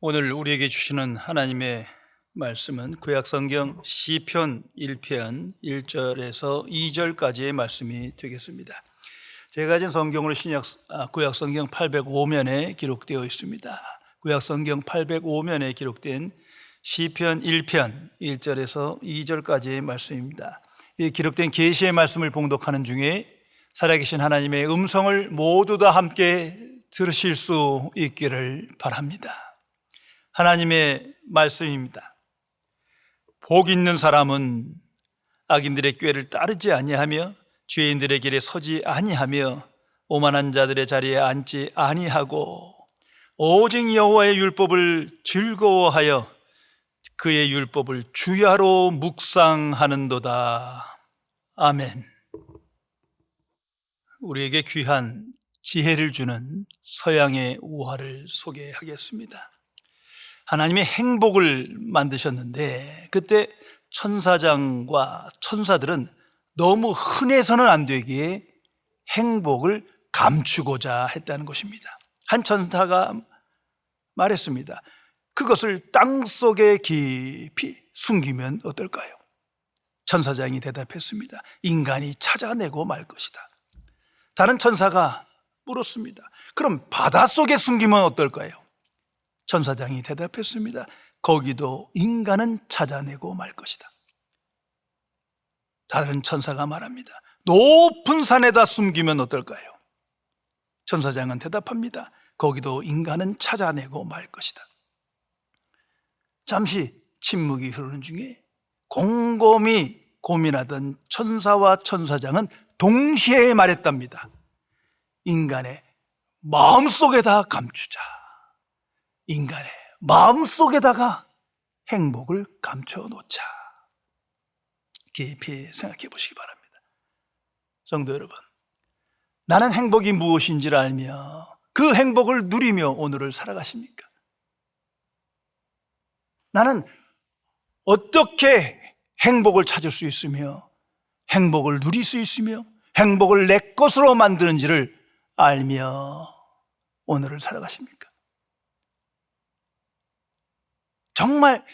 오늘 우리에게 주시는 하나님의 말씀은 구약성경 시편 1편 1절에서 2절까지의 말씀이 되겠습니다. 제가 가진 성경으로 구약성경 805면에 기록되어 있습니다. 구약성경 805면에 기록된 시편 1편 1절에서 2절까지의 말씀입니다. 이 기록된 계시의 말씀을 봉독하는 중에 살아계신 하나님의 음성을 모두 다 함께 들으실 수 있기를 바랍니다. 하나님의 말씀입니다. 복 있는 사람은 악인들의 꾀를 따르지 아니하며 죄인들의 길에 서지 아니하며 오만한 자들의 자리에 앉지 아니하고 오직 여호와의 율법을 즐거워하여 그의 율법을 주야로 묵상하는도다. 아멘. 우리에게 귀한 지혜를 주는 서양의 우화를 소개하겠습니다. 하나님의 행복을 만드셨는데 그때 천사장과 천사들은 너무 흔해서는 안 되기에 행복을 감추고자 했다는 것입니다. 한 천사가 말했습니다. 그것을 땅속에 깊이 숨기면 어떨까요? 천사장이 대답했습니다. 인간이 찾아내고 말 것이다. 다른 천사가 물었습니다. 그럼 바닷속에 숨기면 어떨까요? 천사장이 대답했습니다. 거기도 인간은 찾아내고 말 것이다. 다른 천사가 말합니다. 높은 산에다 숨기면 어떨까요? 천사장은 대답합니다. 거기도 인간은 찾아내고 말 것이다. 잠시 침묵이 흐르는 중에 곰곰이 고민하던 천사와 천사장은 동시에 말했답니다. 인간의 마음속에다 감추자. 인간의 마음속에다가 행복을 감춰놓자. 깊이 생각해 보시기 바랍니다. 성도 여러분, 나는 행복이 무엇인지를 알며 그 행복을 누리며 오늘을 살아가십니까? 나는 어떻게 행복을 찾을 수 있으며 행복을 누릴 수 있으며 행복을 내 것으로 만드는지를 알며 오늘을 살아가십니까? 정말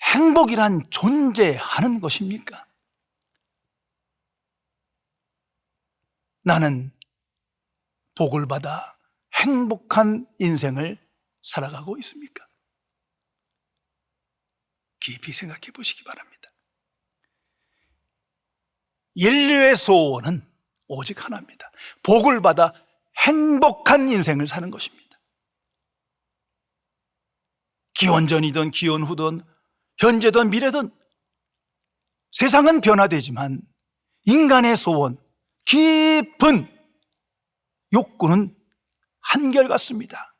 행복이란 존재하는 것입니까? 나는 복을 받아 행복한 인생을 살아가고 있습니까? 깊이 생각해 보시기 바랍니다. 인류의 소원은 오직 하나입니다. 복을 받아 행복한 인생을 사는 것입니다. 기원전이든 기원후든 현재든 미래든 세상은 변화되지만 인간의 소원, 깊은 욕구는 한결같습니다.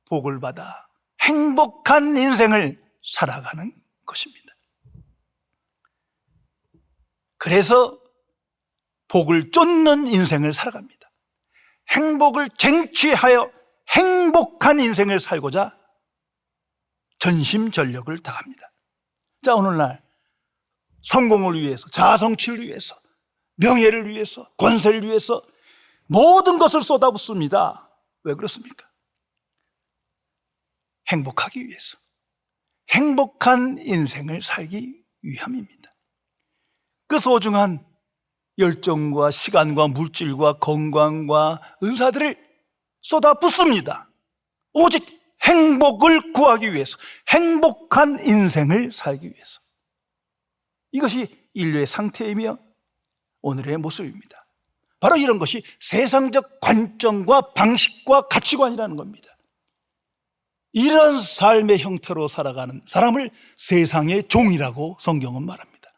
복을 받아 행복한 인생을 살아가는 것입니다. 그래서 복을 쫓는 인생을 살아갑니다. 행복을 쟁취하여 행복한 인생을 살고자 전심전력을 다합니다. 자, 오늘날 성공을 위해서, 자아성취를 위해서, 명예를 위해서, 권세를 위해서 모든 것을 쏟아붓습니다. 왜 그렇습니까? 행복하기 위해서, 행복한 인생을 살기 위함입니다. 그 소중한 열정과 시간과 물질과 건강과 은사들을 쏟아붓습니다. 오직 행복을 구하기 위해서, 행복한 인생을 살기 위해서. 이것이 인류의 상태이며 오늘의 모습입니다. 바로 이런 것이 세상적 관점과 방식과 가치관이라는 겁니다. 이런 삶의 형태로 살아가는 사람을 세상의 종이라고 성경은 말합니다.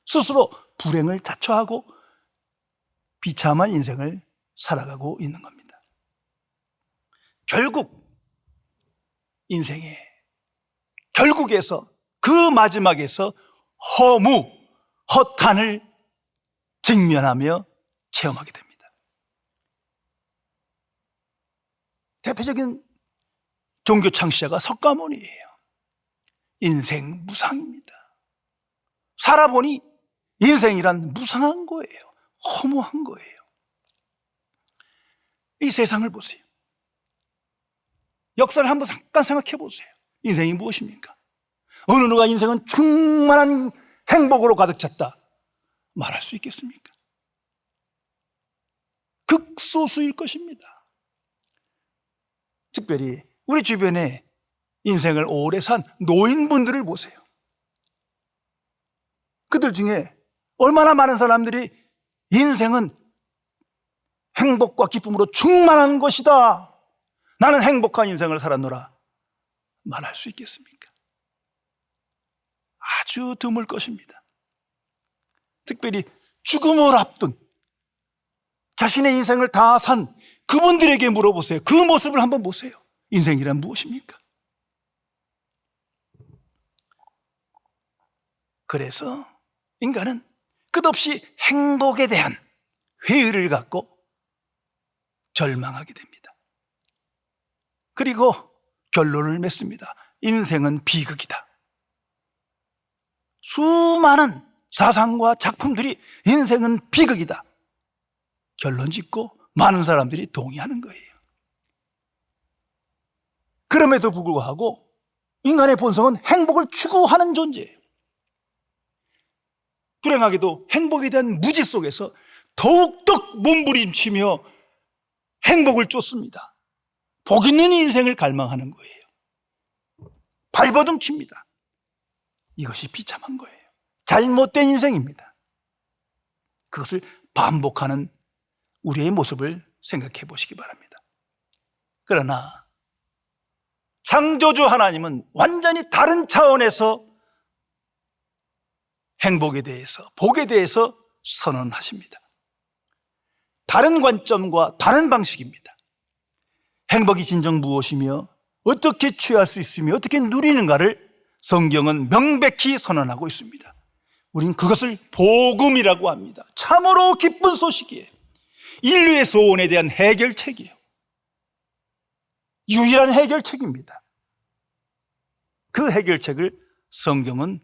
스스로 불행을 자초하고 비참한 인생을 살아가고 있는 겁니다. 결국 인생의 결국에서, 그 마지막에서 허무, 허탄을 직면하며 체험하게 됩니다. 대표적인 종교 창시자가 석가모니예요. 인생 무상입니다. 살아보니 인생이란 무상한 거예요. 허무한 거예요. 이 세상을 보세요. 역사를 한번 잠깐 생각해 보세요. 인생이 무엇입니까? 어느 누가 인생은 충만한 행복으로 가득 찼다 말할 수 있겠습니까? 극소수일 것입니다. 특별히 우리 주변에 인생을 오래 산 노인분들을 보세요. 그들 중에 얼마나 많은 사람들이 인생은 행복과 기쁨으로 충만한 것이다, 나는 행복한 인생을 살았노라 말할 수 있겠습니까? 아주 드물 것입니다. 특별히 죽음을 앞둔 자신의 인생을 다 산 그분들에게 물어보세요. 그 모습을 한번 보세요. 인생이란 무엇입니까? 그래서 인간은 끝없이 행복에 대한 회의를 갖고 절망하게 됩니다. 그리고 결론을 맺습니다. 인생은 비극이다. 수많은 사상과 작품들이 인생은 비극이다 결론 짓고 많은 사람들이 동의하는 거예요. 그럼에도 불구하고 인간의 본성은 행복을 추구하는 존재예요. 불행하게도 행복에 대한 무지 속에서 더욱더 몸부림치며 행복을 쫓습니다. 복 있는 인생을 갈망하는 거예요. 발버둥 칩니다. 이것이 비참한 거예요. 잘못된 인생입니다. 그것을 반복하는 우리의 모습을 생각해 보시기 바랍니다. 그러나 창조주 하나님은 완전히 다른 차원에서 행복에 대해서, 복에 대해서 선언하십니다. 다른 관점과 다른 방식입니다. 행복이 진정 무엇이며 어떻게 취할 수 있으며 어떻게 누리는가를 성경은 명백히 선언하고 있습니다. 우린 그것을 복음이라고 합니다. 참으로 기쁜 소식이에요. 인류의 소원에 대한 해결책이에요. 유일한 해결책입니다. 그 해결책을 성경은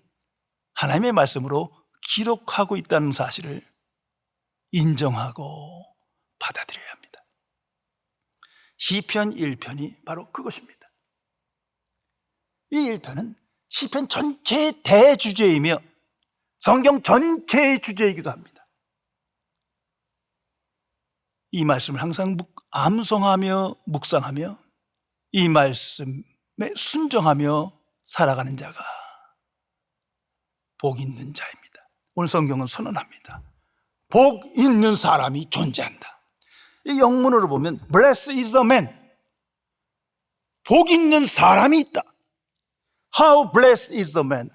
하나님의 말씀으로 기록하고 있다는 사실을 인정하고 받아들여야 합니다. 시편 1편이 바로 그것입니다. 이 1편은 시편 전체의 대주제이며 성경 전체의 주제이기도 합니다. 이 말씀을 항상 암송하며 묵상하며 이 말씀에 순종하며 살아가는 자가 복 있는 자입니다. 오늘 성경은 선언합니다. 복 있는 사람이 존재한다. 이 영문으로 보면 Blessed is the man. 복 있는 사람이 있다. How blessed is the man.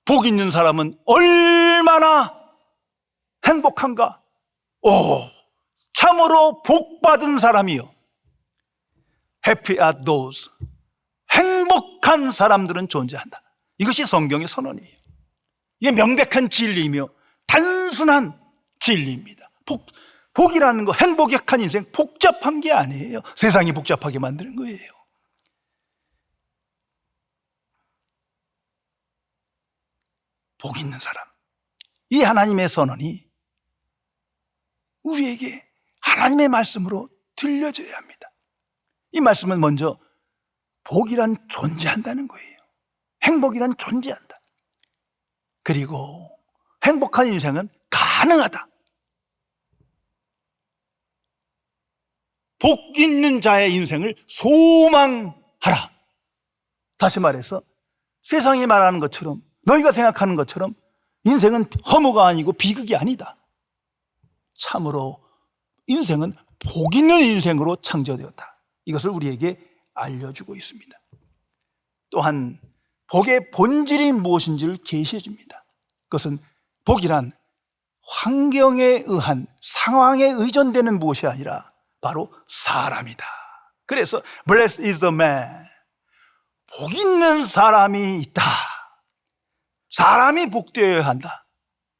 복 있는 사람은 얼마나 행복한가? 오, 참으로 복 받은 사람이요. Happy are those. 행복한 사람들은 존재한다. 이것이 성경의 선언이에요. 이게 명백한 진리이며 단순한 진리입니다. 복이라는 거, 행복한 인생, 복잡한 게 아니에요. 세상이 복잡하게 만드는 거예요. 복 있는 사람, 이 하나님의 선언이 우리에게 하나님의 말씀으로 들려져야 합니다. 이 말씀은 먼저 복이란 존재한다는 거예요. 행복이란 존재한다. 그리고 행복한 인생은 가능하다. 복 있는 자의 인생을 소망하라. 다시 말해서 세상이 말하는 것처럼, 너희가 생각하는 것처럼 인생은 허무가 아니고 비극이 아니다. 참으로 인생은 복 있는 인생으로 창조되었다. 이것을 우리에게 알려주고 있습니다. 또한 복의 본질이 무엇인지를 계시해 줍니다. 그것은 복이란 환경에 의한 상황에 의존되는 무엇이 아니라 바로 사람이다. 그래서 Blessed is the man. 복 있는 사람이 있다. 사람이 복되어야 한다.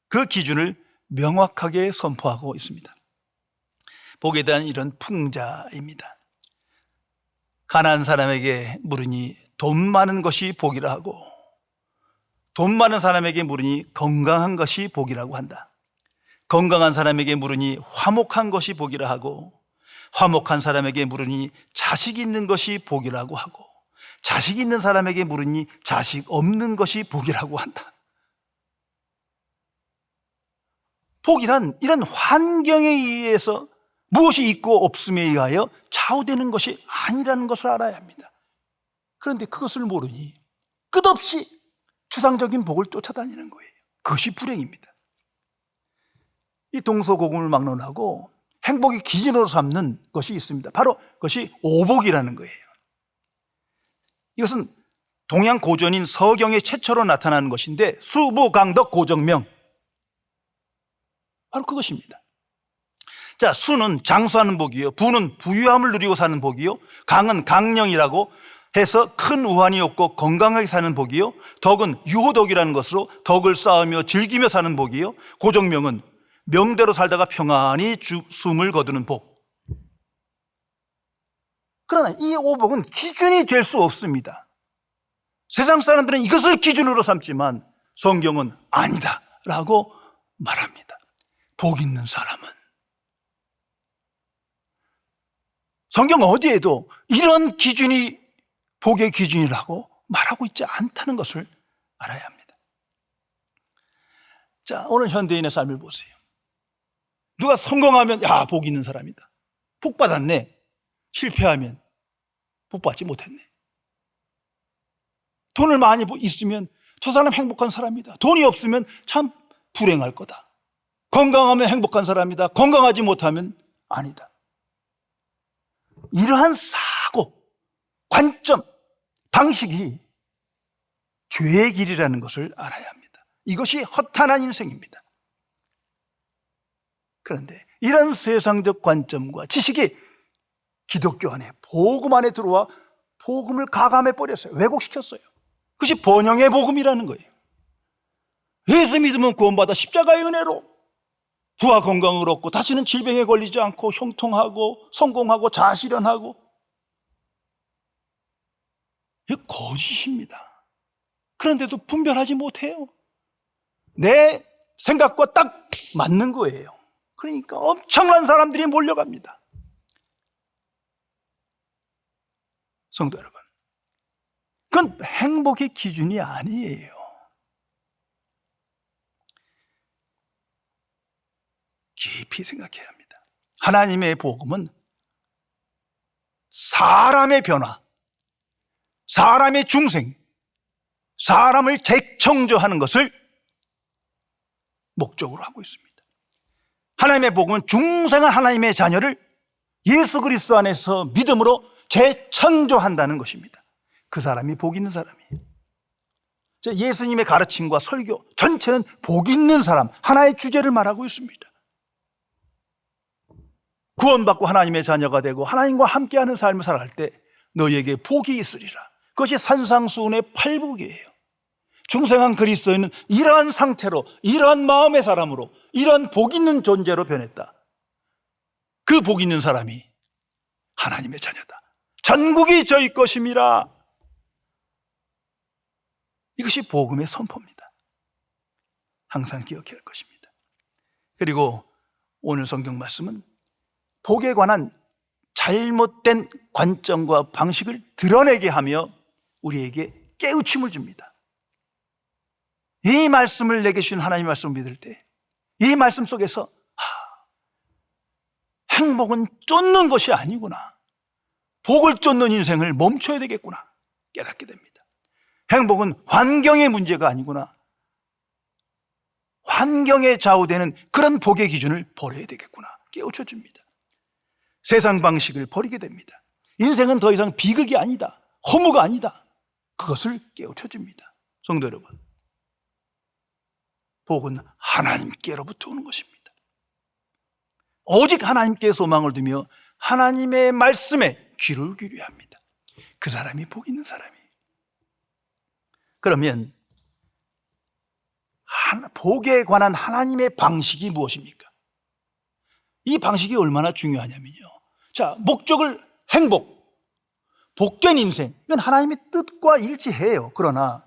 그 기준을 명확하게 선포하고 있습니다. 복에 대한 이런 풍자입니다. 가난한 사람에게 물으니 돈 많은 것이 복이라 하고, 돈 많은 사람에게 물으니 건강한 것이 복이라고 한다. 건강한 사람에게 물으니 화목한 것이 복이라 하고, 화목한 사람에게 물으니 자식 있는 것이 복이라고 하고, 자식 있는 사람에게 물으니 자식 없는 것이 복이라고 한다. 복이란 이런 환경에 의해서 무엇이 있고 없음에 의하여 좌우되는 것이 아니라는 것을 알아야 합니다. 그런데 그것을 모르니 끝없이 추상적인 복을 쫓아다니는 거예요. 그것이 불행입니다. 이 동서고금을 막론하고 행복의 기준으로 삼는 것이 있습니다. 바로 그것이 오복이라는 거예요. 이것은 동양 고전인 서경의 최초로 나타나는 것인데 수부강덕 고정명, 바로 그것입니다. 자, 수는 장수하는 복이요, 부는 부유함을 누리고 사는 복이요, 강은 강령이라고 해서 큰 우환이 없고 건강하게 사는 복이요, 덕은 유호덕이라는 것으로 덕을 쌓으며 즐기며 사는 복이요, 고정명은 명대로 살다가 평안히 숨을 거두는 복. 그러나 이 오복은 기준이 될 수 없습니다. 세상 사람들은 이것을 기준으로 삼지만 성경은 아니다 라고 말합니다. 복 있는 사람은, 성경 어디에도 이런 기준이 복의 기준이라고 말하고 있지 않다는 것을 알아야 합니다. 자, 오늘 현대인의 삶을 보세요. 누가 성공하면 야, 복 있는 사람이다, 복 받았네. 실패하면 복 받지 못했네. 돈을 많이 있으면 저 사람 행복한 사람이다, 돈이 없으면 참 불행할 거다. 건강하면 행복한 사람이다, 건강하지 못하면 아니다. 이러한 사고, 관점, 방식이 죄의 길이라는 것을 알아야 합니다. 이것이 허탄한 인생입니다. 그런데 이런 세상적 관점과 지식이 기독교 안에, 복음 안에 들어와 복음을 가감해 버렸어요. 왜곡시켰어요. 그것이 번영의 복음이라는 거예요. 예수 믿으면 구원받아 십자가의 은혜로 부와 건강을 얻고 다시는 질병에 걸리지 않고 형통하고 성공하고 자아실현하고, 이게 거짓입니다. 그런데도 분별하지 못해요. 내 생각과 딱 맞는 거예요. 그러니까 엄청난 사람들이 몰려갑니다. 성도 여러분, 그건 행복의 기준이 아니에요. 깊이 생각해야 합니다. 하나님의 복음은 사람의 변화, 사람의 중생, 사람을 재창조하는 것을 목적으로 하고 있습니다. 하나님의 복음은 중생한 하나님의 자녀를 예수 그리스도 안에서 믿음으로 재창조한다는 것입니다. 그 사람이 복 있는 사람이에요. 예수님의 가르침과 설교 전체는 복 있는 사람, 하나의 주제를 말하고 있습니다. 구원받고 하나님의 자녀가 되고 하나님과 함께하는 삶을 살아갈 때 너희에게 복이 있으리라. 그것이 산상수훈의 팔복이에요. 중생한 그리스도인은 이러한 상태로, 이러한 마음의 사람으로, 이러한 복 있는 존재로 변했다. 그 복 있는 사람이 하나님의 자녀다. 전국이 저희 것임이라. 이것이 복음의 선포입니다. 항상 기억해야 할 것입니다. 그리고 오늘 성경 말씀은 복에 관한 잘못된 관점과 방식을 드러내게 하며 우리에게 깨우침을 줍니다. 이 말씀을 내게 주신 하나님의 말씀을 믿을 때 이 말씀 속에서 행복은 쫓는 것이 아니구나, 복을 쫓는 인생을 멈춰야 되겠구나 깨닫게 됩니다. 행복은 환경의 문제가 아니구나, 환경에 좌우되는 그런 복의 기준을 버려야 되겠구나 깨우쳐 줍니다. 세상 방식을 버리게 됩니다. 인생은 더 이상 비극이 아니다, 허무가 아니다, 그것을 깨우쳐 줍니다. 성도 여러분, 복은 하나님께로부터 오는 것입니다. 오직 하나님께 소망을 두며 하나님의 말씀에 귀를 기울여야 합니다. 그 사람이 복 있는 사람이에요. 그러면 복에 관한 하나님의 방식이 무엇입니까? 이 방식이 얼마나 중요하냐면요, 자, 목적을 행복, 복된 인생, 이건 하나님의 뜻과 일치해요. 그러나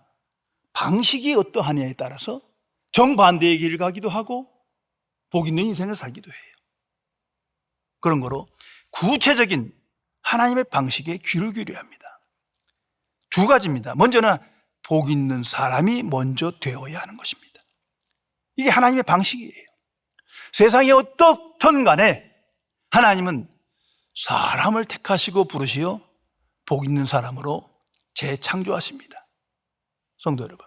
방식이 어떠하냐에 따라서 정반대의 길을 가기도 하고 복 있는 인생을 살기도 해요. 그런 거로 구체적인 하나님의 방식에 귀를 기울여야 합니다. 두 가지입니다. 먼저는 복 있는 사람이 먼저 되어야 하는 것입니다. 이게 하나님의 방식이에요. 세상에 어떻든 간에 하나님은 사람을 택하시고 부르시어 복 있는 사람으로 재창조하십니다. 성도 여러분,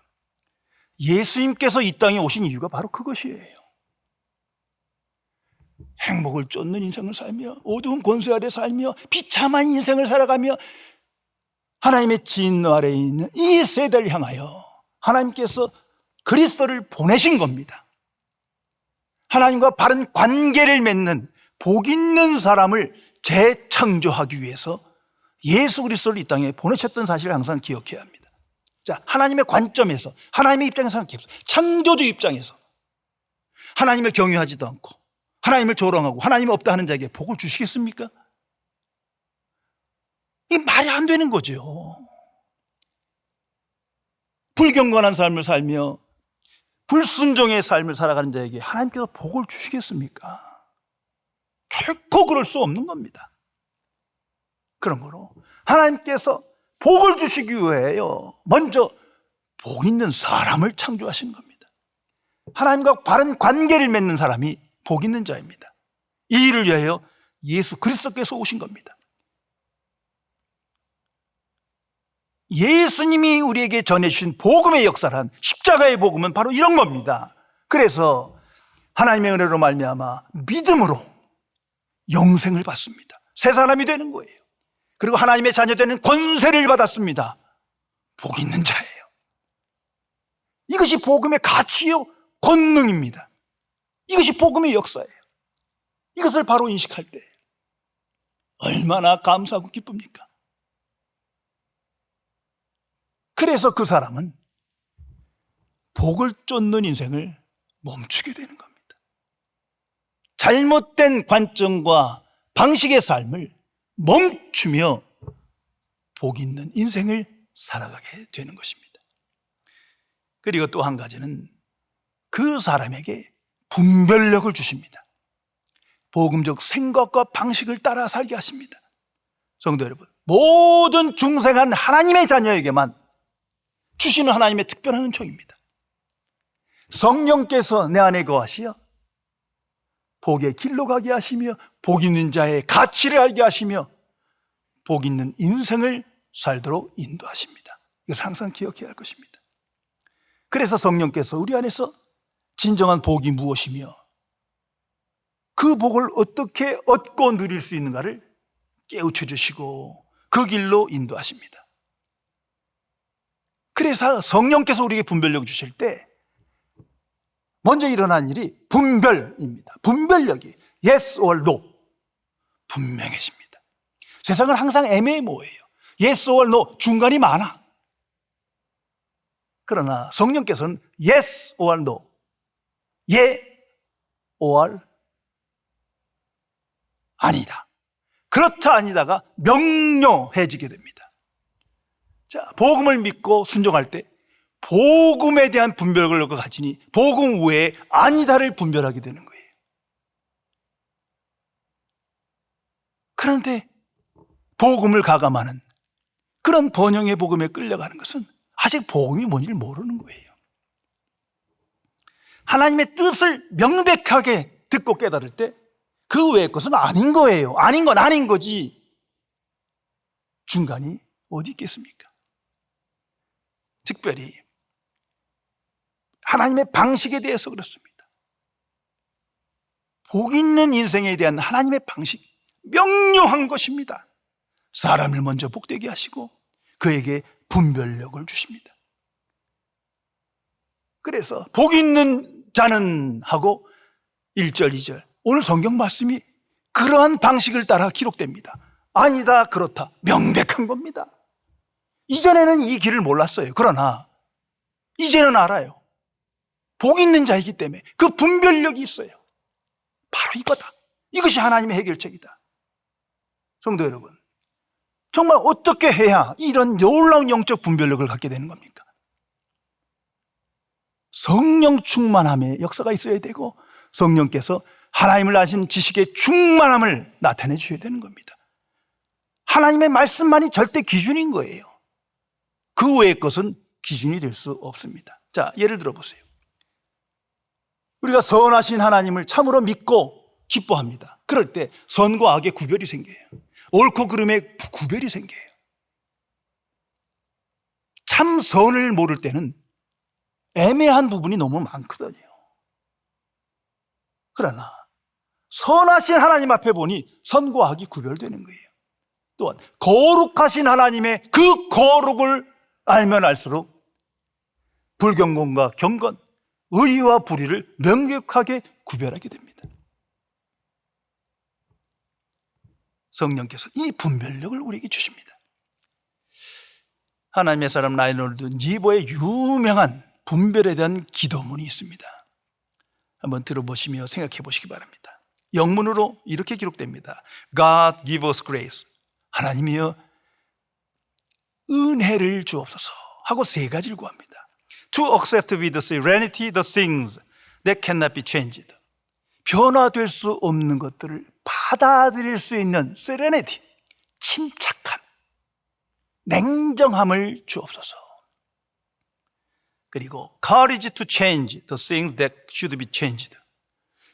예수님께서 이 땅에 오신 이유가 바로 그것이에요. 행복을 쫓는 인생을 살며 어두운 권세 아래 살며 비참한 인생을 살아가며 하나님의 진노 아래에 있는 이 세대를 향하여 하나님께서 그리스도를 보내신 겁니다. 하나님과 바른 관계를 맺는 복 있는 사람을 재창조하기 위해서 예수 그리스도를 이 땅에 보내셨던 사실을 항상 기억해야 합니다. 자, 하나님의 관점에서, 하나님의 입장에서 생각해보세요. 창조주 입장에서 하나님을 경외하지도 않고 하나님을 조롱하고 하나님이 없다 하는 자에게 복을 주시겠습니까? 이게 말이 안 되는 거죠. 불경건한 삶을 살며 불순종의 삶을 살아가는 자에게 하나님께서 복을 주시겠습니까? 결코 그럴 수 없는 겁니다. 그런 거로 하나님께서 복을 주시기 위해요, 먼저 복 있는 사람을 창조하신 겁니다. 하나님과 바른 관계를 맺는 사람이 복 있는 자입니다. 이 일을 위하여 예수 그리스도께서 오신 겁니다. 예수님이 우리에게 전해주신 복음의 역사란, 십자가의 복음은 바로 이런 겁니다. 그래서 하나님의 은혜로 말미암아 믿음으로 영생을 받습니다. 새 사람이 되는 거예요. 그리고 하나님의 자녀 되는 권세를 받았습니다. 복 있는 자예요. 이것이 복음의 가치요 권능입니다. 이것이 복음의 역사예요. 이것을 바로 인식할 때 얼마나 감사하고 기쁩니까? 그래서 그 사람은 복을 쫓는 인생을 멈추게 되는 겁니다. 잘못된 관점과 방식의 삶을 멈추며 복 있는 인생을 살아가게 되는 것입니다. 그리고 또 한 가지는 그 사람에게 분별력을 주십니다. 복음적 생각과 방식을 따라 살게 하십니다. 성도 여러분, 모든 중생한 하나님의 자녀에게만 주시는 하나님의 특별한 은총입니다. 성령께서 내 안에 거하시어 복의 길로 가게 하시며 복 있는 자의 가치를 알게 하시며 복 있는 인생을 살도록 인도하십니다. 이것을 항상 기억해야 할 것입니다. 그래서 성령께서 우리 안에서 진정한 복이 무엇이며 그 복을 어떻게 얻고 누릴 수 있는가를 깨우쳐 주시고 그 길로 인도하십니다. 그래서 성령께서 우리에게 분별력을 주실 때 먼저 일어난 일이 분별입니다. 분별력이 yes or no 분명해집니다. 세상은 항상 애매모호해요. yes or no 중간이 많아. 그러나 성령께서는 yes or no, 예 or 아니다, 그렇다 아니다가 명료해지게 됩니다. 자, 복음을 믿고 순종할 때 복음에 대한 분별력을 가지니 복음 외에 아니다를 분별하게 되는 거예요. 그런데 복음을 가감하는 그런 번영의 복음에 끌려가는 것은 아직 복음이 뭔지를 모르는 거예요. 하나님의 뜻을 명백하게 듣고 깨달을 때 그 외의 것은 아닌 거예요. 아닌 건 아닌 거지. 중간이 어디 있겠습니까? 특별히 하나님의 방식에 대해서 그렇습니다. 복 있는 인생에 대한 하나님의 방식, 명료한 것입니다. 사람을 먼저 복되게 하시고 그에게 분별력을 주십니다. 그래서 복 있는 자는 하고 1절, 2절 오늘 성경 말씀이 그러한 방식을 따라 기록됩니다. 아니다, 그렇다, 명백한 겁니다. 이전에는 이 길을 몰랐어요. 그러나 이제는 알아요. 복 있는 자이기 때문에 그 분별력이 있어요. 바로 이거다. 이것이 하나님의 해결책이다. 성도 여러분, 정말 어떻게 해야 이런 놀라운 영적 분별력을 갖게 되는 겁니까? 성령 충만함의 역사가 있어야 되고 성령께서 하나님을 아신 지식의 충만함을 나타내 주셔야 되는 겁니다. 하나님의 말씀만이 절대 기준인 거예요. 그 외의 것은 기준이 될 수 없습니다. 자, 예를 들어 보세요. 우리가 선하신 하나님을 참으로 믿고 기뻐합니다. 그럴 때 선과 악의 구별이 생겨요. 옳고 그름의 구별이 생겨요. 참 선을 모를 때는 애매한 부분이 너무 많거든요. 그러나 선하신 하나님 앞에 보니 선과 악이 구별되는 거예요. 또한 거룩하신 하나님의 그 거룩을 알면 알수록 불경건과 경건, 의와 불의를 명백하게 구별하게 됩니다. 성령께서 이 분별력을 우리에게 주십니다. 하나님의 사람 라이놀드 니보의 유명한 분별에 대한 기도문이 있습니다. 한번 들어보시며 생각해 보시기 바랍니다. 영문으로 이렇게 기록됩니다. God give us grace. 하나님이여 은혜를 주옵소서 하고 세 가지를 구합니다. To accept with serenity the things that cannot be changed. 변화될 수 없는 것들을 받아들일 수 있는 serenity, 침착함, 냉정함을 주옵소서. 그리고 courage to change the things that should be changed.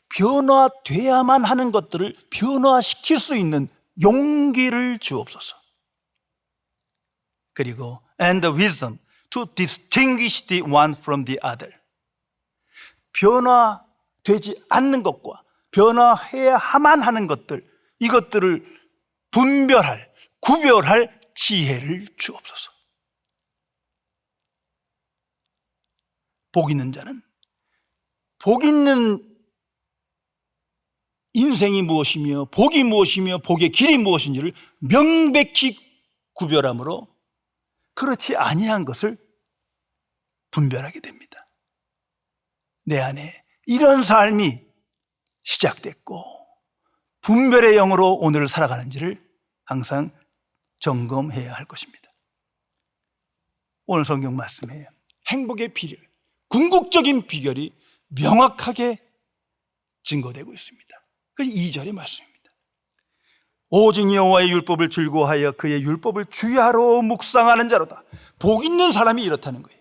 변화돼야만 하는 것들을 변화시킬 수 있는 용기를 주옵소서. 그리고 and the wisdom to distinguish the one from the other. 변화되지 않는 것과 변화해야만 하는 것들, 이것들을 분별할, 구별할 지혜를 주옵소서. 복 있는 자는 복 있는 인생이 무엇이며 복이 무엇이며 복의 길이 무엇인지를 명백히 구별함으로 그렇지 아니한 것을 분별하게 됩니다. 내 안에 이런 삶이 시작됐고 분별의 영으로 오늘을 살아가는지를 항상 점검해야 할 것입니다. 오늘 성경 말씀에 행복의 비결, 궁극적인 비결이 명확하게 증거되고 있습니다. 그것이 2절의 말씀입니다. 오직 여호와의 율법을 즐거워하여 그의 율법을 주야로 묵상하는 자로다. 복 있는 사람이 이렇다는 거예요.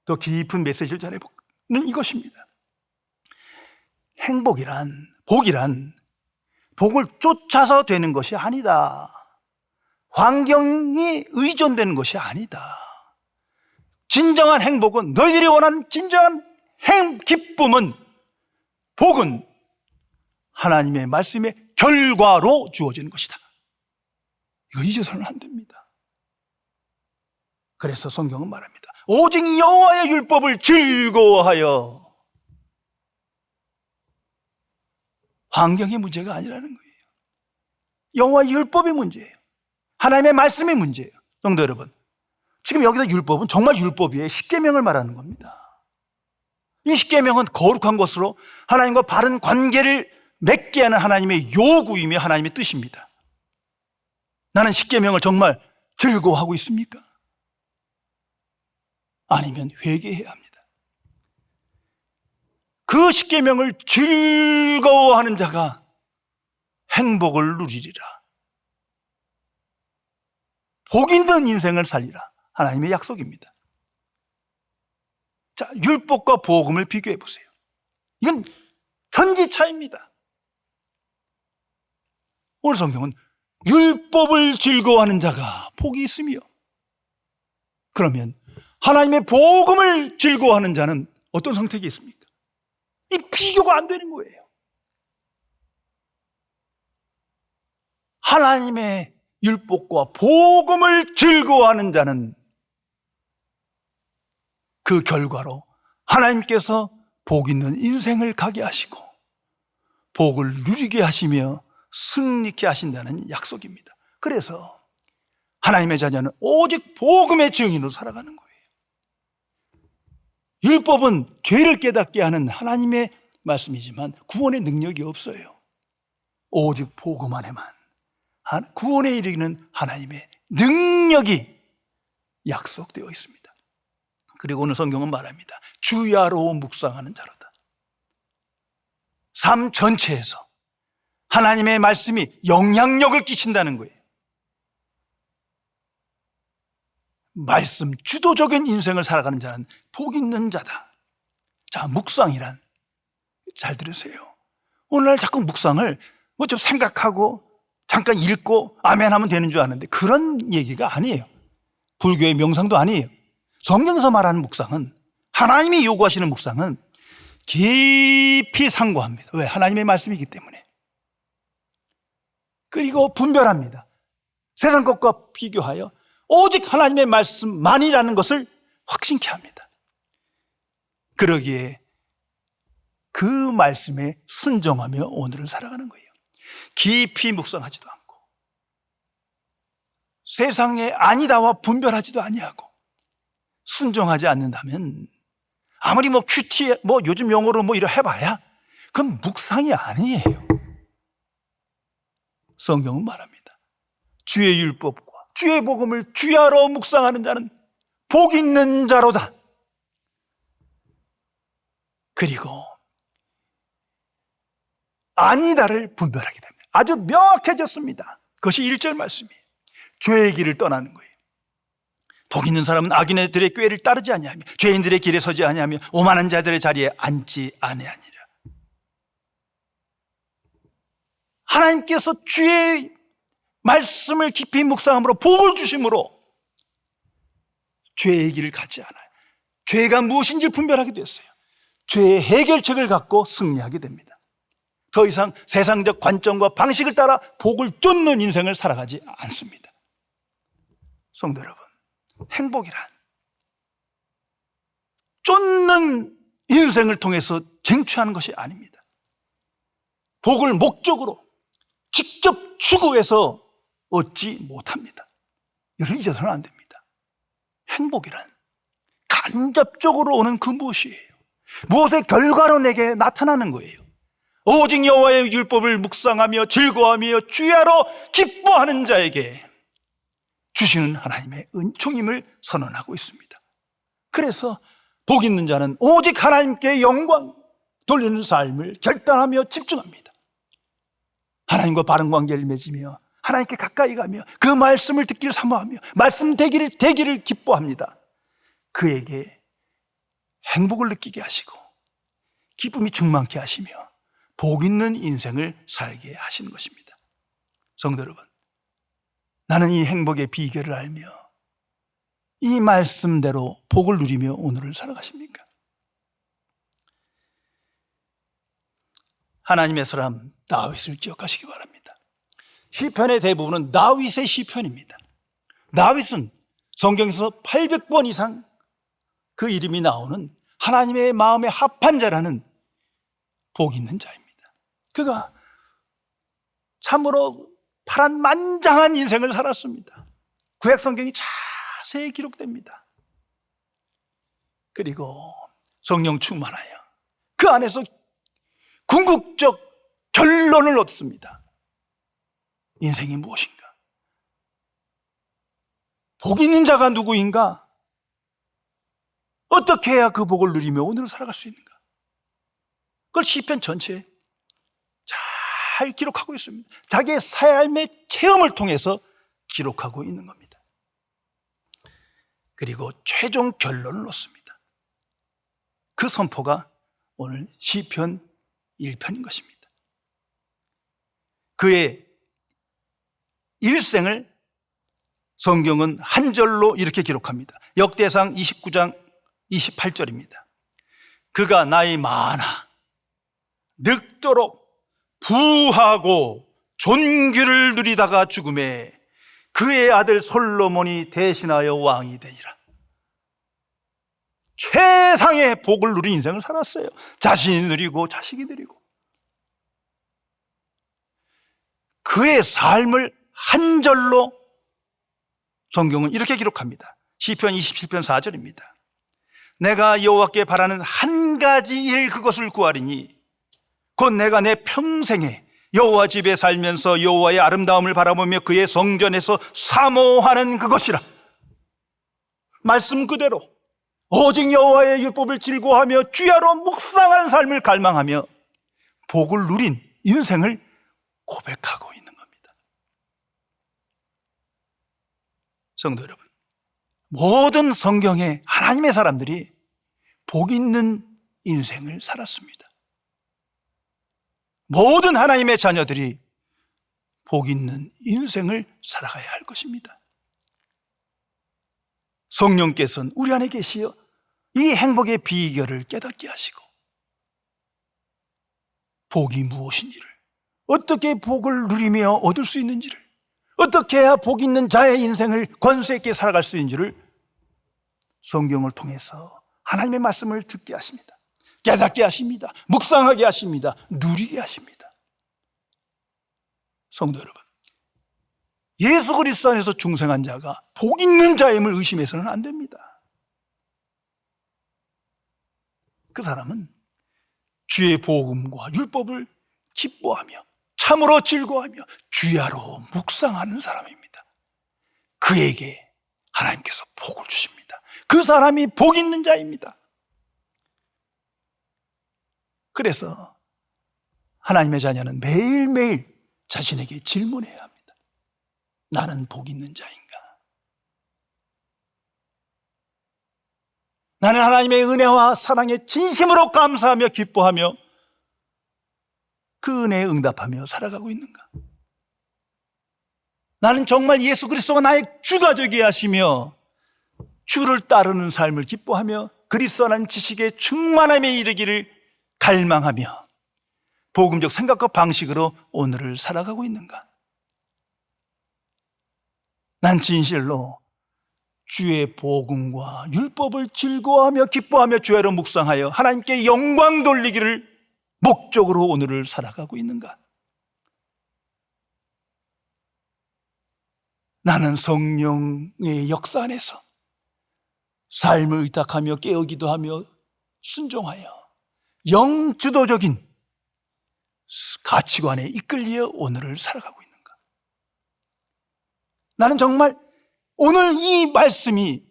더 깊은 메시지를 전해보는 이것입니다. 행복이란, 복이란 복을 쫓아서 되는 것이 아니다. 환경이 의존되는 것이 아니다. 진정한 행복은, 너희들이 원하는 진정한 기쁨은, 복은 하나님의 말씀의 결과로 주어지는 것이다. 이거 잊어서는 안 됩니다. 그래서 성경은 말합니다. 오직 여호와의 율법을 즐거워하여. 환경이 문제가 아니라는 거예요. 여호와의 율법이 문제예요. 하나님의 말씀이 문제예요. 성도 여러분, 지금 여기서 율법은 정말 율법이에요. 십계명을 말하는 겁니다. 이 십계명은 거룩한 것으로 하나님과 바른 관계를 맺게 하는 하나님의 요구이며 하나님의 뜻입니다. 나는 십계명을 정말 즐거워하고 있습니까? 아니면 회개해야 합니다. 그 십계명을 즐거워하는 자가 행복을 누리리라. 복 있는 인생을 살리라. 하나님의 약속입니다. 자, 율법과 복음을 비교해 보세요. 이건 천지차이입니다. 오늘 성경은 율법을 즐거워하는 자가 복이 있으며, 그러면 하나님의 복음을 즐거워하는 자는 어떤 선택이 있습니까? 이 비교가 안 되는 거예요. 하나님의 율법과 복음을 즐거워하는 자는 그 결과로 하나님께서 복 있는 인생을 가게 하시고 복을 누리게 하시며 승리케 하신다는 약속입니다. 그래서 하나님의 자녀는 오직 복음의 증인으로 살아가는 거예요. 율법은 죄를 깨닫게 하는 하나님의 말씀이지만 구원의 능력이 없어요. 오직 복음 안에만 구원에 이르기는 하나님의 능력이 약속되어 있습니다. 그리고 오늘 성경은 말합니다. 주야로 묵상하는 자로다. 삶 전체에서 하나님의 말씀이 영향력을 끼친다는 거예요. 말씀 주도적인 인생을 살아가는 자는 복 있는 자다. 자, 묵상이란, 잘 들으세요. 오늘날 자꾸 묵상을 뭐 좀 생각하고 잠깐 읽고 아멘 하면 되는 줄 아는데 그런 얘기가 아니에요. 불교의 명상도 아니에요. 성경에서 말하는 묵상은, 하나님이 요구하시는 묵상은 깊이 상고합니다. 왜? 하나님의 말씀이기 때문에. 그리고 분별합니다. 세상 것과 비교하여 오직 하나님의 말씀만이라는 것을 확신케 합니다. 그러기에 그 말씀에 순종하며 오늘을 살아가는 거예요. 깊이 묵상하지도 않고 세상에 아니다와 분별하지도 아니하고 순종하지 않는다면 아무리 뭐 큐티 뭐 요즘 용어로 뭐 이래 해봐야 그건 묵상이 아니에요. 성경은 말합니다. 주의 율법과 주의 복음을 주야로 묵상하는 자는 복 있는 자로다. 그리고 아니다를 분별하게 됩니다. 아주 명확해졌습니다. 그것이 1절 말씀이에요. 죄의 길을 떠나는 거예요. 복 있는 사람은 악인들의 꾀를 따르지 아니하며 죄인들의 길에 서지 아니하며 오만한 자들의 자리에 앉지 아니하니라. 하나님께서 주의 말씀을 깊이 묵상함으로 복을 주심으로 죄의 길을 가지 않아요. 죄가 무엇인지 분별하게 됐어요. 죄의 해결책을 갖고 승리하게 됩니다. 더 이상 세상적 관점과 방식을 따라 복을 쫓는 인생을 살아가지 않습니다. 성도 여러분, 행복이란 쫓는 인생을 통해서 쟁취하는 것이 아닙니다. 복을 목적으로 직접 추구해서 얻지 못합니다. 이것을 잊어서는 안 됩니다. 행복이란 간접적으로 오는 그 무엇이에요? 무엇의 결과로 내게 나타나는 거예요. 오직 여호와의 율법을 묵상하며 즐거워하며 주야로 기뻐하는 자에게 주시는 하나님의 은총임을 선언하고 있습니다. 그래서 복 있는 자는 오직 하나님께 영광 돌리는 삶을 결단하며 집중합니다. 하나님과 바른 관계를 맺으며 하나님께 가까이 가며 그 말씀을 듣기를 사모하며 말씀 되기를 기뻐합니다. 그에게 행복을 느끼게 하시고 기쁨이 충만케 하시며 복 있는 인생을 살게 하시는 것입니다. 성도 여러분, 나는 이 행복의 비결을 알며 이 말씀대로 복을 누리며 오늘을 살아가십니까? 하나님의 사람 다윗을 기억하시기 바랍니다. 시편의 대부분은 다윗의 시편입니다. 다윗은 성경에서 800번 이상 그 이름이 나오는 하나님의 마음에 합한 자라는 복 있는 자입니다. 그가 참으로 파란만장한 인생을 살았습니다. 구약 성경이 자세히 기록됩니다. 그리고 성령 충만하여 그 안에서 궁극적 결론을 얻습니다. 인생이 무엇인가? 복 있는 자가 누구인가? 어떻게 해야 그 복을 누리며 오늘을 살아갈 수 있는가? 그걸 시편 전체에 잘 기록하고 있습니다. 자기의 삶의 체험을 통해서 기록하고 있는 겁니다. 그리고 최종 결론을 얻습니다. 그 선포가 오늘 시편 1편인 것입니다. 그의 일생을 성경은 한 절로 이렇게 기록합니다. 역대상 29장 28절입니다. 그가 나이 많아 늙도록 부하고 존귀를 누리다가 죽음에 그의 아들 솔로몬이 대신하여 왕이 되니라. 최상의 복을 누린 인생을 살았어요. 자신이 누리고 자식이 누리고. 그의 삶을 한 절로 성경은 이렇게 기록합니다. 시편 27편 4절입니다. 내가 여호와께 바라는 한 가지 일 그것을 구하리니 곧 내가 내 평생에 여호와 집에 살면서 여호와의 아름다움을 바라보며 그의 성전에서 사모하는 그것이라. 말씀 그대로 오직 여호와의 율법을 즐거워하며 주야로 묵상한 삶을 갈망하며 복을 누린 인생을 고백하고 있는 겁니다. 성도 여러분, 모든 성경에 하나님의 사람들이 복 있는 인생을 살았습니다. 모든 하나님의 자녀들이 복 있는 인생을 살아가야 할 것입니다. 성령께서는 우리 안에 계시어 이 행복의 비결을 깨닫게 하시고 복이 무엇인지를, 어떻게 복을 누리며 얻을 수 있는지를, 어떻게 해야 복 있는 자의 인생을 권세 있게 살아갈 수 있는지를 성경을 통해서 하나님의 말씀을 듣게 하십니다. 깨닫게 하십니다. 묵상하게 하십니다. 누리게 하십니다. 성도 여러분, 예수 그리스도 안에서 중생한 자가 복 있는 자임을 의심해서는 안 됩니다. 그 사람은 주의 복음과 율법을 기뻐하며 참으로 즐거워하며 주야로 묵상하는 사람입니다. 그에게 하나님께서 복을 주십니다. 그 사람이 복 있는 자입니다. 그래서 하나님의 자녀는 매일매일 자신에게 질문해야 합니다. 나는 복 있는 자인가? 나는 하나님의 은혜와 사랑에 진심으로 감사하며 기뻐하며 그 은혜에 응답하며 살아가고 있는가? 나는 정말 예수 그리스도가 나의 주가 되게 하시며 주를 따르는 삶을 기뻐하며 그리스도라는 지식의 충만함에 이르기를 갈망하며 복음적 생각과 방식으로 오늘을 살아가고 있는가? 난 진실로 주의 복음과 율법을 즐거워하며 기뻐하며 주야로 묵상하여 하나님께 영광 돌리기를 목적으로 오늘을 살아가고 있는가? 나는 성령의 역사 안에서 삶을 의탁하며 깨우기도 하며 순종하여 영주도적인 가치관에 이끌려 오늘을 살아가고 있는가? 나는 정말 오늘 이 말씀이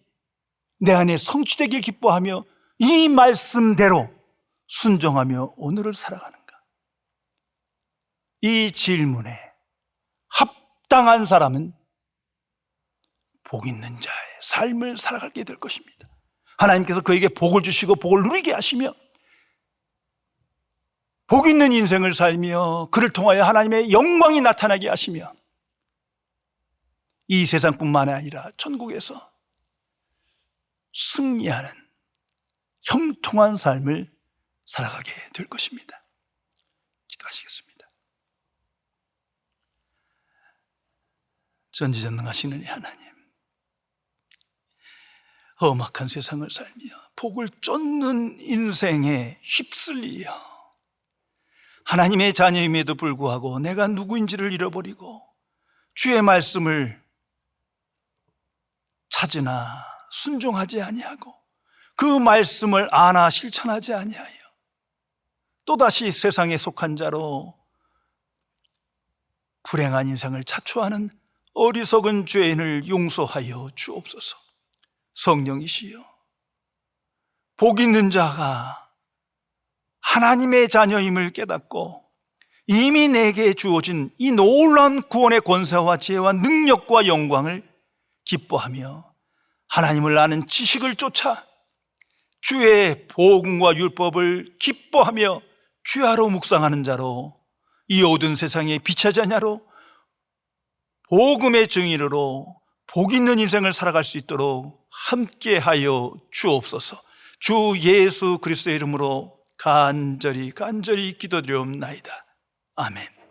내 안에 성취되길 기뻐하며 이 말씀대로 순종하며 오늘을 살아가는가? 이 질문에 합당한 사람은 복 있는 자의 삶을 살아가게 될 것입니다. 하나님께서 그에게 복을 주시고 복을 누리게 하시며 복 있는 인생을 살며 그를 통하여 하나님의 영광이 나타나게 하시며 이 세상뿐만 아니라 천국에서 승리하는 형통한 삶을 살아가게 될 것입니다. 기도하시겠습니다. 전지전능하시는 하나님, 험악한 세상을 살며 복을 쫓는 인생에 휩쓸리어 하나님의 자녀임에도 불구하고 내가 누구인지를 잃어버리고 주의 말씀을 찾으나 순종하지 아니하고 그 말씀을 아나 실천하지 아니하여 또다시 세상에 속한 자로 불행한 인생을 자초하는 어리석은 죄인을 용서하여 주옵소서. 성령이시여, 복 있는 자가 하나님의 자녀임을 깨닫고 이미 내게 주어진 이 놀라운 구원의 권세와 지혜와 능력과 영광을 기뻐하며 하나님을 아는 지식을 쫓아 주의 복음과 율법을 기뻐하며 주야로 묵상하는 자로 이 어두운 세상에 빛의 자녀로 복음의 증인으로 복 있는 인생을 살아갈 수 있도록 함께하여 주옵소서. 주 예수 그리스도의 이름으로 간절히 기도드리옵나이다. 아멘.